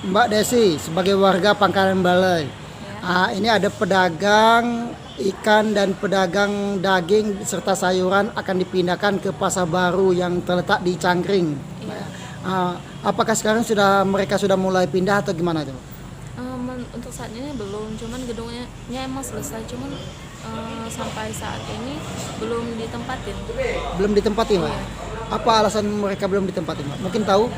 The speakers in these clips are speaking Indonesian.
Mbak Desi, sebagai warga Pangkalan Balai, ini ada pedagang ikan dan pedagang daging serta sayuran akan dipindahkan ke pasar baru yang terletak di Cangkring. Iya. Apakah sekarang mereka sudah mulai pindah atau gimana itu? Untuk saat ini belum, cuman gedungnya emang selesai, cuman sampai saat ini belum ditempatin. Belum ditempati, Mbak. Iya. Apa alasan mereka belum ditempati, Mbak? Mungkin tahu?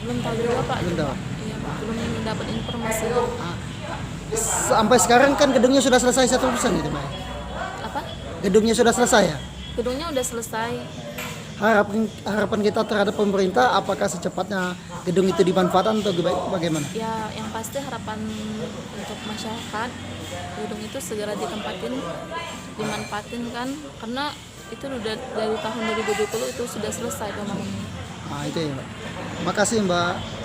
Belum tahu juga Pak. Belum tahu. Iya, belum dapat informasi. Sampai sekarang kan gedungnya sudah selesai 100% itu, Mbak. Apa? Gedungnya sudah selesai ya? Gedungnya udah selesai. Harapan kita terhadap pemerintah, apakah secepatnya gedung itu dimanfaatkan atau bagaimana? Ya, yang pasti harapan untuk masyarakat gedung itu segera dimanfaatin kan, karena itu udah dari tahun 2020 itu sudah selesai pembangunannya. Nah, itu ya, Mbak. Makasih, Mbak.